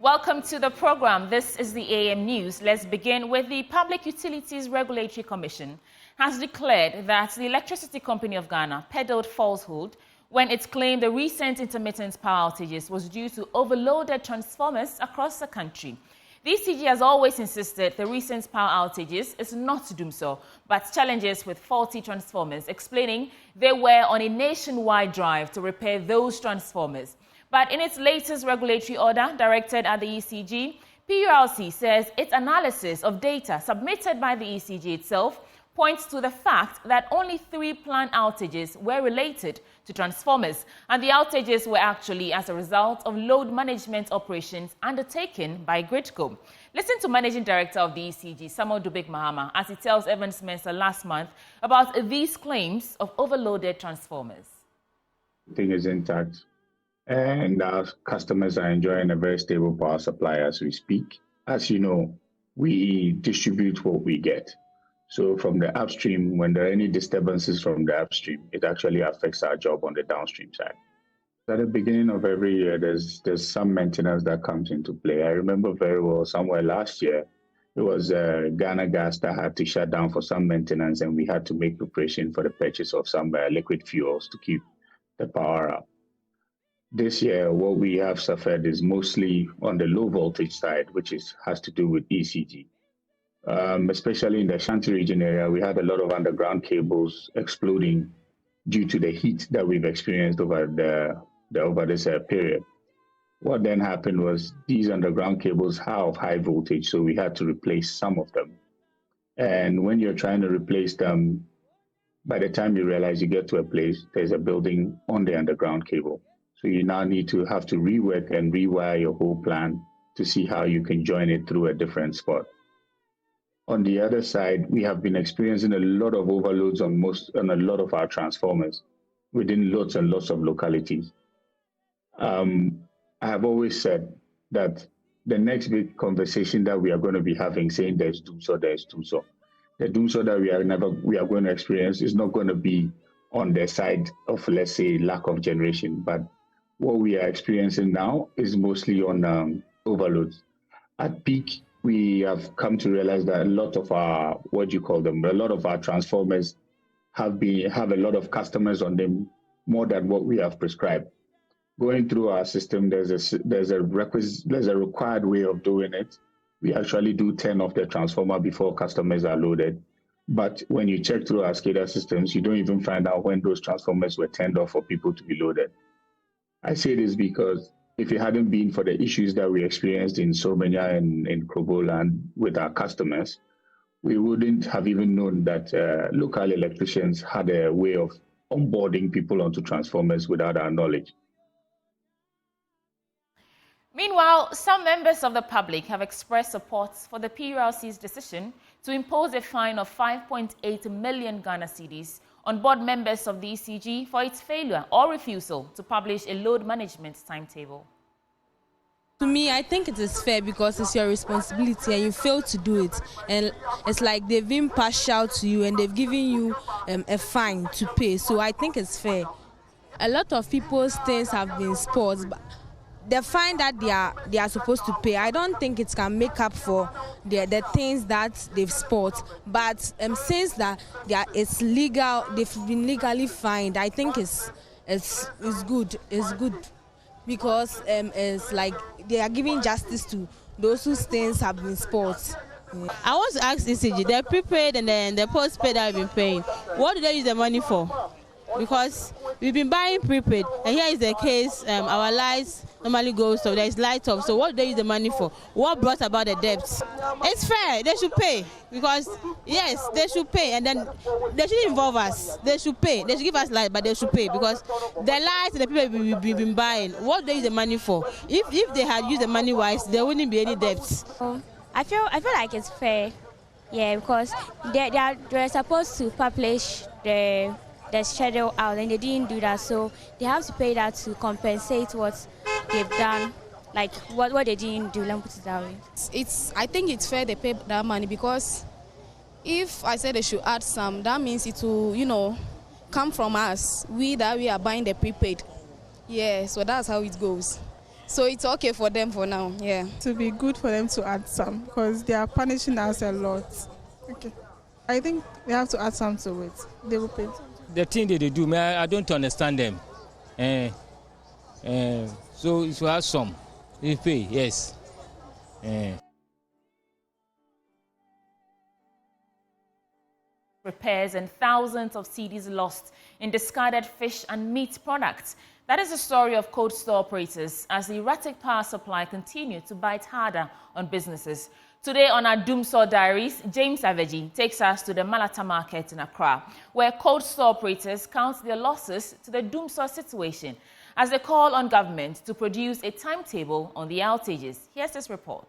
Welcome to the program. This is the AM News. Let's begin with the Public Utilities Regulatory Commission has declared that the Electricity Company of Ghana peddled falsehood when it claimed the recent intermittent power outages was due to overloaded transformers across the country. The ECG has always insisted the recent power outages is not doom so, but challenges with faulty transformers, explaining they were on a nationwide drive to repair those transformers. But in its latest regulatory order directed at the ECG, PURC says its analysis of data submitted by the ECG itself points to the fact that only 3 planned outages were related to transformers, and the outages were actually as a result of load management operations undertaken by Gridco. Listen to Managing Director of the ECG, Samuel Dubik Mahama, as he tells Evans Mensah last month about these claims of overloaded transformers. Thing is intact, and our customers are enjoying a very stable power supply as we speak. As you know, we distribute what we get. So from the upstream, when there are any disturbances from the upstream, it actually affects our job on the downstream side. At the beginning of every year, there's some maintenance that comes into play. I remember very well somewhere last year, it was Ghana Gas that had to shut down for some maintenance, and we had to make preparation for the purchase of some liquid fuels to keep the power up. This year, what we have suffered is mostly on the low voltage side, which has to do with ECG. Especially in the Ashanti region area, we had a lot of underground cables exploding due to the heat that we've experienced over this period. What then happened was these underground cables are of high voltage, so we had to replace some of them. And when you're trying to replace them, by the time you realize you get to a place, there's a building on the underground cable. So you now need to have to rework and rewire your whole plan to see how you can join it through a different spot. On the other side, we have been experiencing a lot of overloads on a lot of our transformers within lots and lots of localities. I have always said that the next big conversation that we are going to be having, saying there's doom so, there's doom so. The doom so that we are going to experience is not going to be on the side of, let's say, lack of generation, but what we are experiencing now is mostly on overloads. At peak, we have come to realize that a lot of our, a lot of our transformers have a lot of customers on them, more than what we have prescribed. Going through our system, there's a required way of doing it. We actually do 10 of the transformer before customers are loaded. But when you check through our SCADA systems, you don't even find out when those transformers were turned off for people to be loaded. I say this because if it hadn't been for the issues that we experienced in Somenya and in Krobola and with our customers, we wouldn't have even known that local electricians had a way of onboarding people onto transformers without our knowledge. Meanwhile, some members of the public have expressed support for the PURC's decision to impose a fine of 5.8 million Ghana cedis on board members of the ECG for its failure or refusal to publish a load management timetable. To me, I think it is fair because it's your responsibility and you fail to do it. And it's like they've been partial to you and they've given you a fine to pay. So I think it's fair. A lot of people's things have been spoiled. The fine that they are supposed to pay, I don't think it can make up for the things that they've spoiled. But since that it's legal, they've been legally fined, I think it's good. It's good because it's like they are giving justice to those whose things have been spoiled. Yeah. I want to ask ECG, the prepaid and then the postpaid that we've been paying, what do they use the money for? Because we've been buying prepaid, and here is the case, our lights normally go so there is light off. So what do they use the money for? What brought about the debts? It's fair, they should pay, because yes, they should pay, and then they should involve us. They should pay, they should give us light, but they should pay, because the lights and the people we've been buying, what do they use the money for? If they had used the money wise, there wouldn't be any debts. I feel like it's fair, yeah, because they're supposed to publish the schedule out and they didn't do that, so they have to pay that to compensate what they've done, like what they didn't do. Let me put it that way. I think it's fair they pay that money, because if I said they should add some, that means it will, come from us. We are buying the prepaid. Yeah, so that's how it goes. So it's okay for them for now, yeah. It would be good for them to add some because they are punishing us a lot. Okay. I think they have to add some to it. They will pay. The thing that they do, man, I don't understand them. So it will have some. They pay, yes. Repairs and thousands of cedis lost in discarded fish and meat products. That is the story of cold store operators as the erratic power supply continued to bite harder on businesses. Today on our Doomsaw Diaries, James Aveji takes us to the Malata market in Accra, where cold store operators count their losses to the Doomsaw situation as they call on government to produce a timetable on the outages. Here's this report.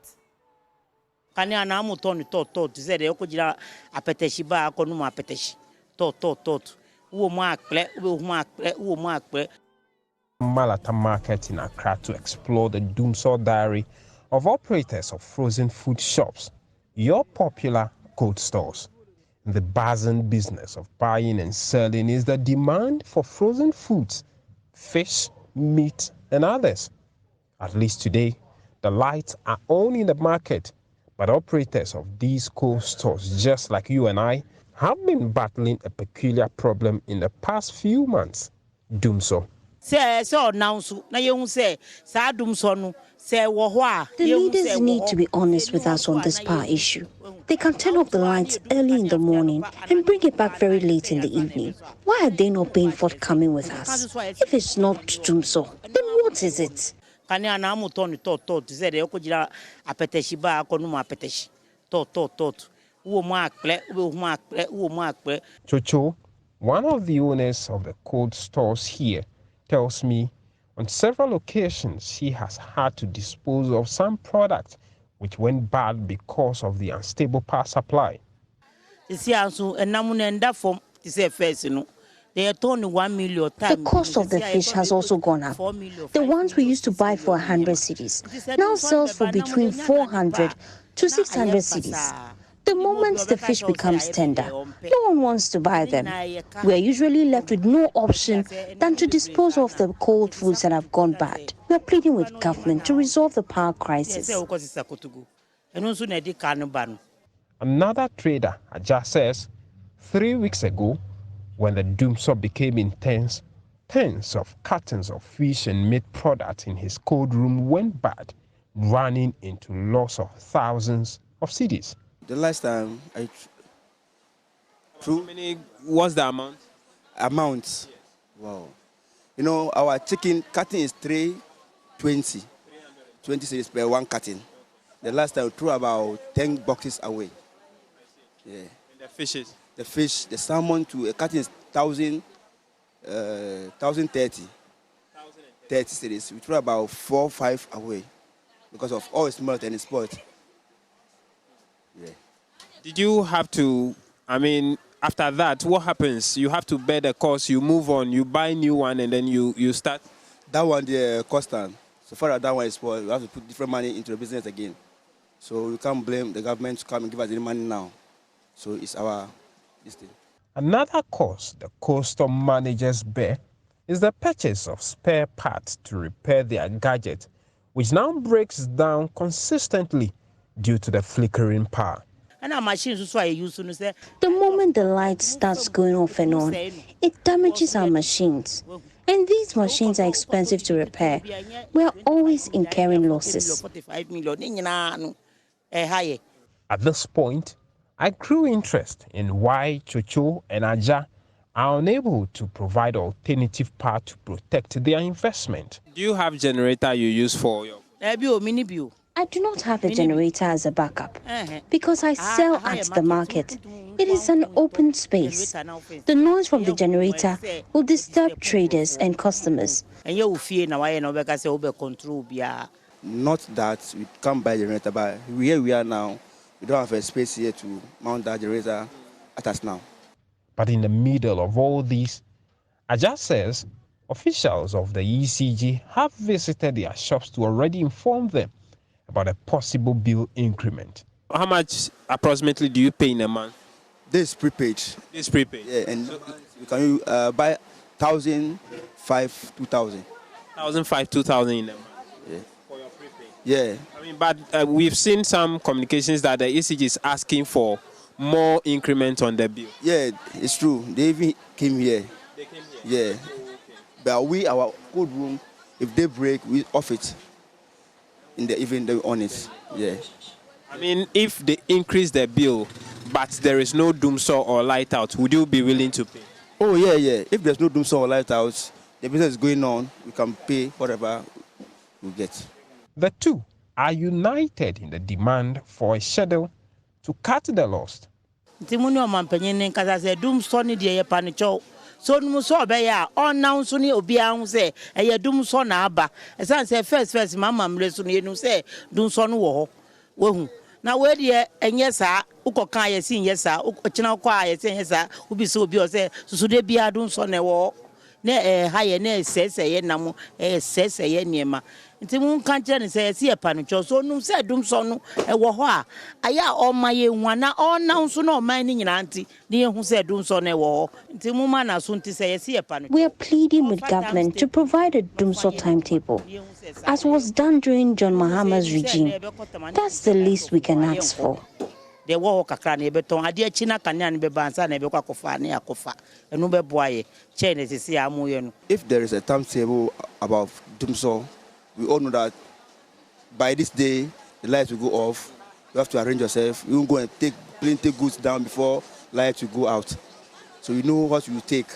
Malata market in Accra to explore the Doomsaw diary of operators of frozen food shops, your popular cold stores. The buzzing business of buying and selling is the demand for frozen foods, fish, meat, and others. At least today, the lights are on in the market, but operators of these cold stores, just like you and I, have been battling a peculiar problem in the past few months. Doomsaw. The leaders need to be honest with us on this power issue. They can turn off the lights early in the morning and bring it back very late in the evening. Why are they not being forthcoming with us? If it's not Doomsaw, then what is it? Chocho, one of the owners of the cold stores here, tells me on several occasions he has had to dispose of some which went bad because of the unstable power supply. The cost of the fish has also gone up. The ones we used to buy for 100 cedis now sells for between 400 to 600 cedis. The moment the fish becomes tender, no one wants to buy them. We are usually left with no option than to dispose of the cold foods that have gone bad. We are pleading with government to resolve the power crisis. Another trader, Aja, says 3 weeks ago, when the Doomsaw became intense, tens of cartons of fish and meat products in his cold room went bad, running into loss of thousands of cedis. The last time I How many was the amount? Yes. Wow. You know, our chicken cutting is 320. 20 cedis per one cutting. The last time we threw about 10 boxes away. Yeah. And the fishes? The fish, the salmon to a cutting is 1,030. 30 cedis. We threw about 4 or 5 away because of all it's melt and it's spoiled. Yeah. Did you have to, after that, what happens? You have to bear the cost, you move on, you buy a new one, and then you start? That one, the constant. So far as that one is spoiled, we have to put different money into the business again. So we can't blame the government to come and give us any money now. So it's this thing. Another cost the cold store managers bear is the purchase of spare parts to repair their gadget, which now breaks down consistently due to the flickering power. The moment the light starts going off and on, it damages our machines. And these machines are expensive to repair. We are always incurring losses. At this point, I grew interest in why Chocho and Aja are unable to provide alternative power to protect their investment. Do you have generator you use for your... I do not have a generator as a backup because I sell at the market. It is an open space. The noise from the generator will disturb traders and customers. Not that we can't buy a generator, but here we are now. We don't have a space here to mount that generator at us now. But in the middle of all this, Aja says officials of the ECG have visited their shops to already inform them about a possible bill increment. How much approximately do you pay in a month? This is prepaid. This is prepaid? Yeah, and you can buy 1,500, 2,000. 1,500, 2,000 in a month? Yeah. Yeah. I mean, but we've seen some communications that the ECG is asking for more increment on the bill. Yeah, it's true. They even came here. They came here? Yeah. But our code room, if they break, we off it. In the even they on it. Yeah. I mean, if they increase the bill, but there is no doom saw or light out, would you be willing to pay? Oh, yeah. If there's no doom saw or light out, the business is going on, we can pay whatever we get. The two are united in the demand for a schedule to cut the loss. So no so be ya on now so ni obi an say e dum so na aba e san say first mama mre so no say dum so no wo ho hu na we de enye saa ukoka ye sin ye saa ukina kwa ye sin ye saa ubi so obi o say susu de bia dum so na wo na ha ye na sese ye nam sese ye niema nti mun kan kire ni say se ye panocho so no say dum so no e wo ho a aya o ma ye hua na o na so na o man ni nyina nti ni hu say dum so na e wo ho nti mun ma na so nti say se ye panocho. We are pleading with government to provide a Dumso timetable, as was done during John Mahama's regime. That's the least we can ask for. The war kakra na beton ade china kanya na be bansa na be kwa kofa na yakofa enu be boaye chain sisi amoye no. If there is a timetable about Dumso, we all know that by this day the lights will go off. You have to arrange yourself. You won't go and take plenty goods down before lights will go out. So you know what you take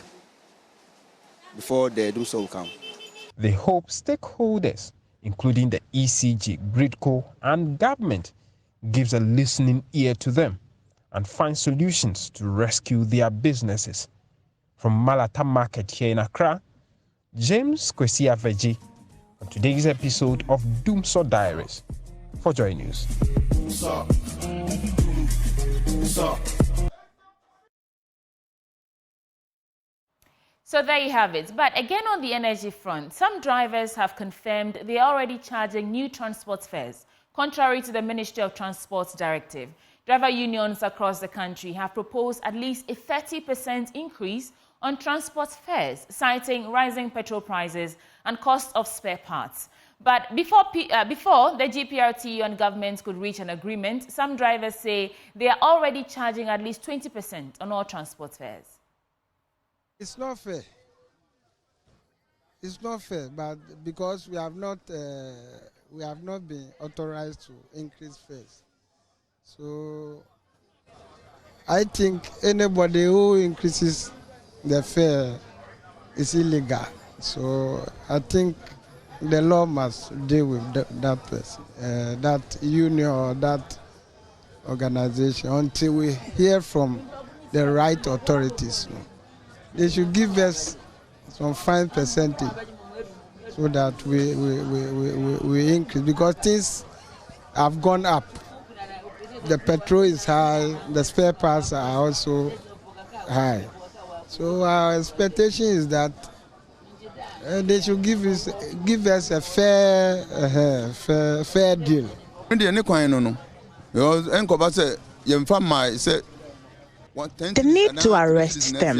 before the Dumso will come. They hope stakeholders, including the ECG, Gridco, and government, gives a listening ear to them and find solutions to rescue their businesses. From Malata Market here in Accra, James Kwesi Aveji on today's episode of Dumso Diaries for JoyNews. So there you have it. But again, on the energy front, some drivers have confirmed they are already charging new transport fares, contrary to the Ministry of Transport's directive. Driver unions across the country have proposed at least a 30% increase on transport fares, citing rising petrol prices and cost of spare parts. But before the GPRTU and government could reach an agreement, some drivers say they are already charging at least 20% on all transport fares. It's not fair. It's not fair, but because we have not been authorized to increase fares. So I think anybody who increases the fare is illegal. So I think the law must deal with that person, that union or that organization until we hear from the right authorities. They should give us some fine percentage so that we increase, because things have gone up. The petrol is high, the spare parts are also high. So our expectation is that they should give us a fair deal. The need to arrest them.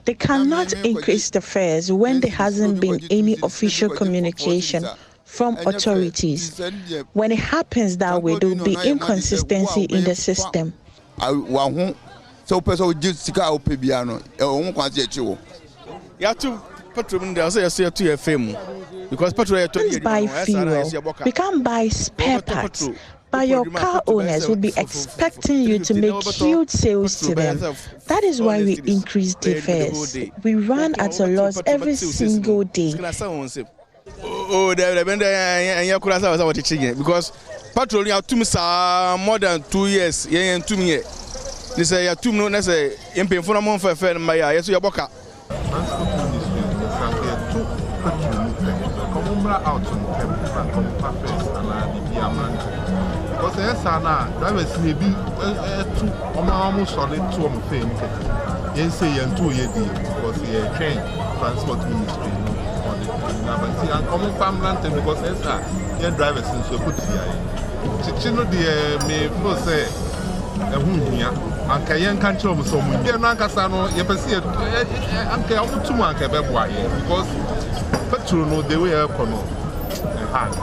They cannot increase the fares when there hasn't been any official communication from authorities. When it happens that way, there will be inconsistency in the system. Please buy fuel. We can't buy spare parts. But your car owners will be expecting you to make huge sales to them. That is why we increase the fares. We run at a loss every single day. Because petrol you have more than 2 years. They say you no necessary. Impay for a month for fair my yes you boka. Because yes, drivers may be almost solid to fame. Yes, say and 2 years because the train transport ministry on the but see and common farmland because yes, drivers in so good here. Chino the may say a hunya and Kayan can't show so much. You're not Casano, you can see it and care to mark a because petrol no the way up on hand.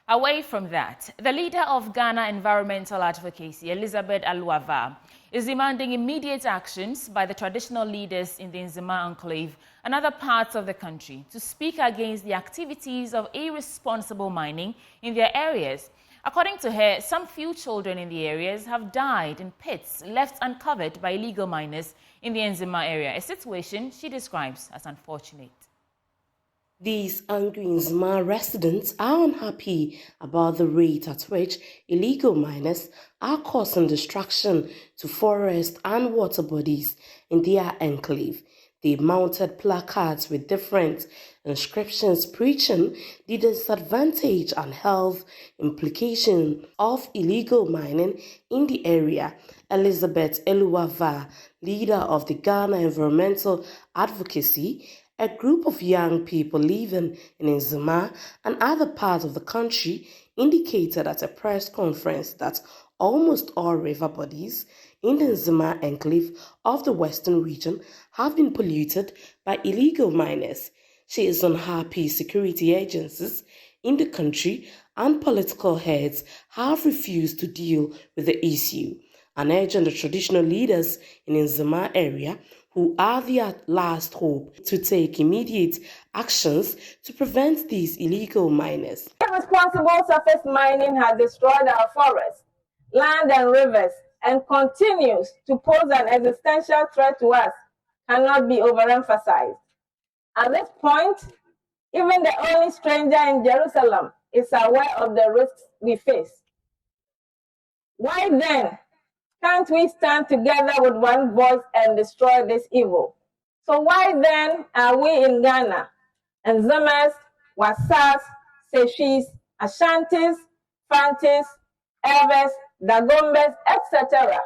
Away from that, the leader of Ghana Environmental Advocacy, Elizabeth Aluava, is demanding immediate actions by the traditional leaders in the Nzema enclave and other parts of the country to speak against the activities of irresponsible mining in their areas. According to her, some few children in the areas have died in pits left uncovered by illegal miners in the Nzema area, a situation she describes as unfortunate. These angry Nzema residents are unhappy about the rate at which illegal miners are causing destruction to forest and water bodies in their enclave. They mounted placards with different inscriptions preaching the disadvantage and health implications of illegal mining in the area. Elizabeth Aluava, leader of the Ghana Environmental Advocacy, a group of young people living in Nzema and other parts of the country, indicated at a press conference that almost all river bodies in the Nzema enclave of the western region have been polluted by illegal miners. She is unhappy security agencies in the country and political heads have refused to deal with the issue, and urging the traditional leaders in the Nzema area, who are their last hope, to take immediate actions to prevent these illegal miners. Irresponsible surface mining has destroyed our forests, land and rivers, and continues to pose an existential threat to us, cannot be overemphasized. At this point, even the only stranger in Jerusalem is aware of the risks we face. Why then can't we stand together with one voice and destroy this evil? So why then are we in Ghana, Nzemas, Wasas, Seshis, Ashantis, Fantis, Eves, Dagombes, etc.?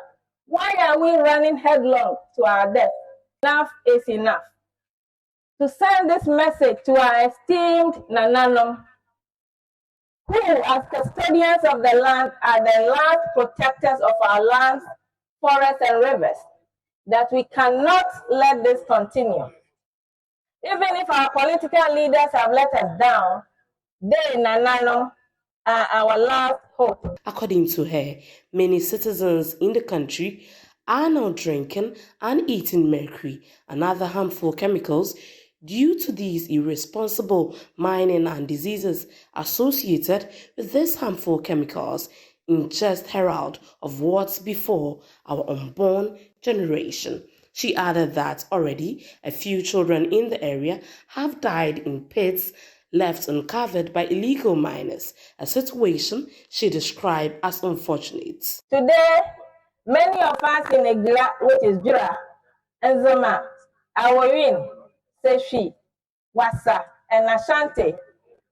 Why are we running headlong to our death? Enough is enough. To send this message to our esteemed Nananom, who as custodians of the land are the last protectors of our lands, forests and rivers, that we cannot let this continue. Even if our political leaders have let us down, they, Nananom, are our last hope. According to her, many citizens in the country are now drinking and eating mercury and other harmful chemicals due to these irresponsible mining and diseases associated with these harmful chemicals in just herald of what's before our unborn generation. She added that already a few children in the area have died in pits left uncovered by illegal miners, a situation she described as unfortunate. Today, many of us in Egla, which is Jura, Nzema, Awawin, Seshi, Wasa, and Ashanti,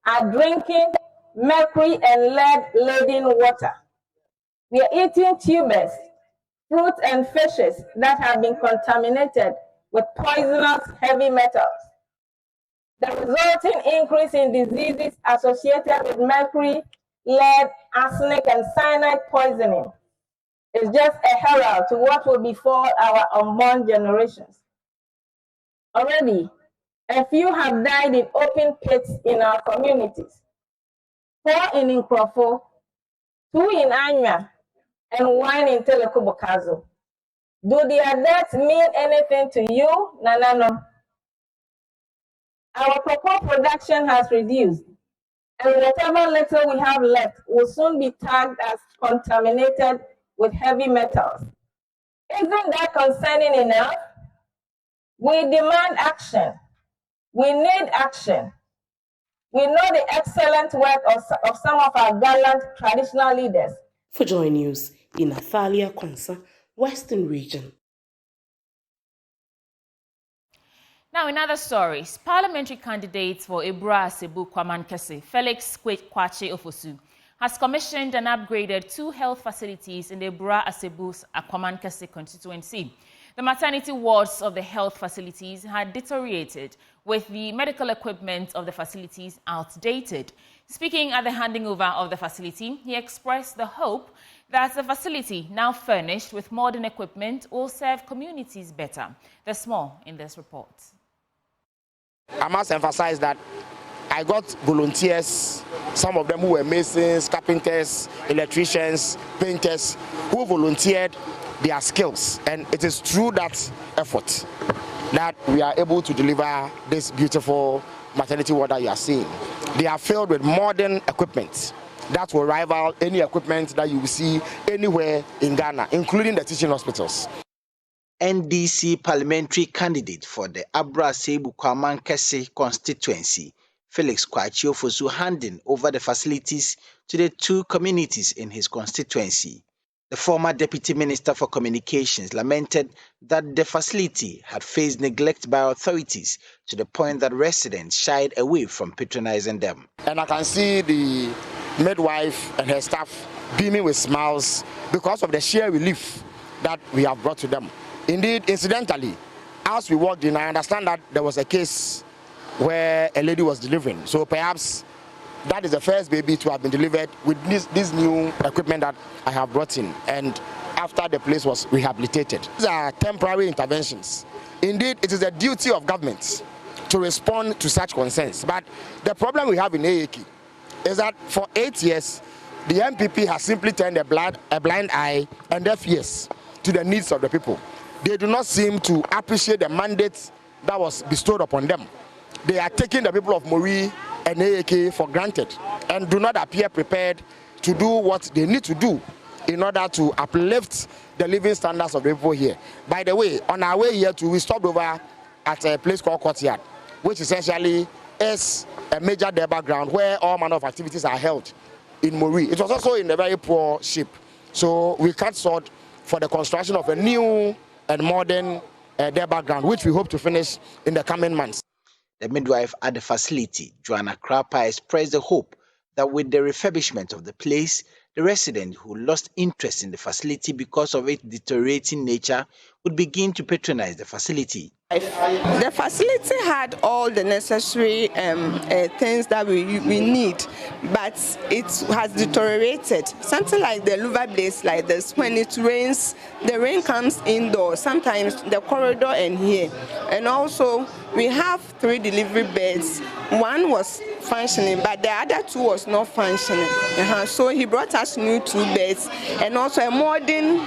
are drinking mercury and lead-laden water. We are eating tubers, fruits, and fishes that have been contaminated with poisonous heavy metals. The resulting increase in diseases associated with mercury, lead, arsenic, and cyanide poisoning is just a herald to what will befall our unborn generations. Already, a few have died in open pits in our communities. 4 in Increment, 2 in Anya, and 1 in Telekubokazo. Do their deaths mean anything to you, Nanano? Our cocoa production has reduced, and whatever little we have left will soon be tagged as contaminated with heavy metals. Isn't that concerning enough? We demand action. We need action. We know the excellent work of some of our gallant traditional leaders. For JoyNews in Athalia Kwanza, Western Region. Now, in other stories, parliamentary candidate for Ebra Asebu Kwamankese, Felix Kwache Ofosu, has commissioned and upgraded 2 health facilities in the Ebra Asebu's Kwamankese constituency. The maternity wards of the health facilities had deteriorated, with the medical equipment of the facilities outdated. Speaking at the handing over of the facility, he expressed the hope that the facility, now furnished with modern equipment, will serve communities better. There's more in this report. I must emphasize that I got volunteers, some of them who were masons, carpenters, electricians, painters, who volunteered their skills. And it is through that effort that we are able to deliver this beautiful maternity ward that you are seeing. They are filled with modern equipment that will rival any equipment that you will see anywhere in Ghana, including the teaching hospitals. NDC parliamentary candidate for the Abra-Sebu Kwamankese constituency, Felix Kwachiofosu, handing over the facilities to the two communities in his constituency. The former Deputy Minister for Communications lamented that the facility had faced neglect by authorities to the point that residents shied away from patronizing them. And I can see the midwife and her staff beaming with smiles because of the sheer relief that we have brought to them. Indeed, incidentally, as we walked in, I understand that there was a case where a lady was delivering. So perhaps that is the first baby to have been delivered with this new equipment that I have brought in, and after the place was rehabilitated. These are temporary interventions. Indeed, it is the duty of government to respond to such concerns. But the problem we have in AAK is that for 8 years, the MPP has simply turned a blind eye and deaf ears to the needs of the people. They do not seem to appreciate the mandate that was bestowed upon them. They are taking the people of Mori and AAK for granted and do not appear prepared to do what they need to do in order to uplift the living standards of the people here. By the way, on our way here we stopped over at a place called Courtyard, which essentially is a major Durbar ground where all manner of activities are held in Mori. It was also in a very poor shape. So we cut short for the construction of a new and modern Durbar ground, which we hope to finish in the coming months. The midwife at the facility, Joanna Krapa, expressed the hope that with the refurbishment of the place, the resident who lost interest in the facility because of its deteriorating nature would begin to patronize the facility. The facility had all the necessary things that we need, but it has deteriorated. Something like the louver base, like this, when it rains, the rain comes indoors, sometimes the corridor and here. And also, we have 3 delivery beds. One was functioning, but the other 2 was not functioning. So he brought us new 2 beds and also a modern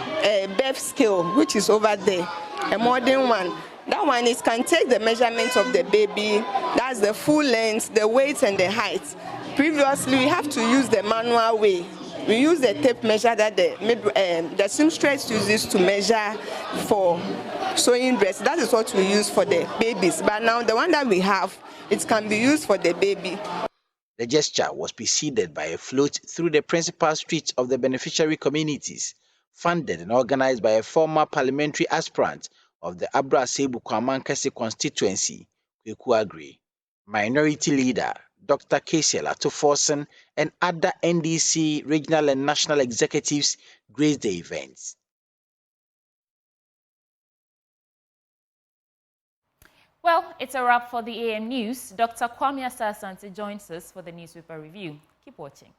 birth scale, which is over there, a modern one. That one is can take the measurements of the baby, that's the full length, the weight and the height. Previously, we have to use the manual way. We use the tape measure that the seamstress uses to measure for sewing dress. That is what we use for the babies. But now the one that we have, it can be used for the baby. The gesture was preceded by a float through the principal streets of the beneficiary communities, funded and organized by a former parliamentary aspirant of the Abra-Sebu Kwamankese constituency, Kweku Agri. Minority leader Dr. Kesiel Atoforsen and other NDC regional and national executives graced the events. Well, it's a wrap for the AM News. Dr. Kwame Asasante joins us for the newspaper review. Keep watching.